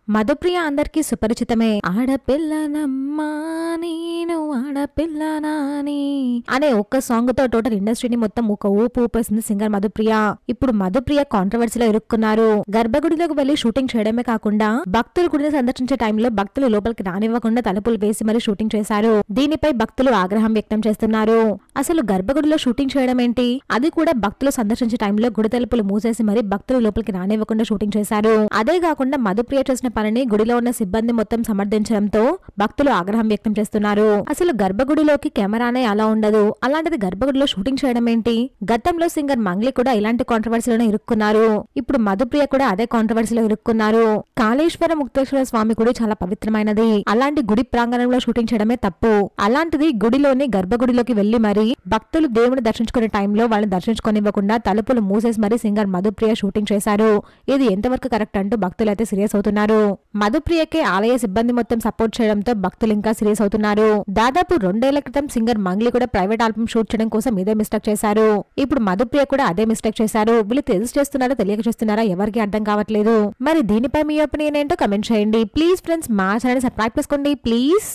మధుప్రియ అందరికీ సుపరిచితమే. ఆడపిల్లనమ్మా నేను ఆడపిల్లనాని అనే ఒక్క సాంగ్ తో టోటల్ ఇండస్ట్రీని మొత్తం ఒక ఊపు ఊపేసింది సింగర్ మధుప్రియ. ఇప్పుడు మధుప్రియ కాంట్రవర్సీలో ఇరుక్కున్నారు. గర్భగుడిలోకి వెళ్లి షూటింగ్ చేయడమే కాకుండా భక్తులు గుడిని సందర్శించే టైంలో భక్తులు లోపలికి రానివ్వకుండా తలుపులు వేసి మరీ షూటింగ్ చేశారు. దీనిపై భక్తులు ఆగ్రహం వ్యక్తం చేస్తున్నారు. అసలు గర్భగుడిలో షూటింగ్ చేయడం ఏంటి, అది కూడా భక్తులు సందర్శించే టైంలో గుడి తలుపులు మూసేసి మరీ భక్తులు లోపలికి రానివ్వకుండా షూటింగ్ చేశారు. అదే కాకుండా మధుప్రియ చేసిన పనిని గుడిలో ఉన్న సిబ్బంది మొత్తం సమర్థించడంతో భక్తులు ఆగ్రహం వ్యక్తం చేస్తున్నారు. అసలు గర్భగుడిలోకి కెమెరానే అలా ఉండదు, అలాంటిది గర్భగుడిలో షూటింగ్ చేయడం ఏంటి? గతంలో సింగర్ మంగ్లీ కూడా ఇలాంటి కాంట్రవర్సీలోనే ఇరుక్కున్నారు. ఇప్పుడు మధుప్రియ కూడా అదే కాంట్రవర్సీలో ఇరుక్కున్నారు. కాళేశ్వర ముక్తేశ్వర స్వామి గుడి చాలా పవిత్రమైనది, అలాంటి గుడి ప్రాంగణంలో షూటింగ్ చేయడమే తప్పు. అలాంటిది గుడిలోని గర్భగుడిలోకి వెళ్లి మరి భక్తులు దేవుని దర్శించుకునే టైంలో వాళ్ళని దర్శించుకోనివ్వకుండా తలుపులు మూసేసి మరీ సింగర్ మధుప్రియ షూటింగ్ చేశారు. ఇది ఎంతవరకు కరెక్ట్ అంటూ భక్తులు అయితే సీరియస్ అవుతున్నారు. మధుప్రియకే ఆలయ సిబ్బంది మొత్తం సపోర్ట్ చేయడంతో భక్తులు ఇంకా సీరియస్ అవుతున్నారు. దాదాపు 2 ఏళ్ల క్రితం సింగర్ మంగ్లీ కూడా ప్రైవేట్ ఆల్బమ్ షూట్ చేయడం కోసం ఇదే మిస్టేక్ చేశారు. ఇప్పుడు మధుప్రియ కూడా అదే మిస్టేక్ చేశారు. వీళ్ళు తెలిసి చేస్తున్నారో తెలియక చేస్తున్నారా ఎవరికి అర్థం కావట్లేదు. మరి దీనిపై మీ ఒపీనియన్ ఏంటో కమెంట్ చేయండి. ప్లీజ్ ఫ్రెండ్స్, మా ఛానల్ సబ్స్క్రైబ్ చేసుకోండి ప్లీజ్.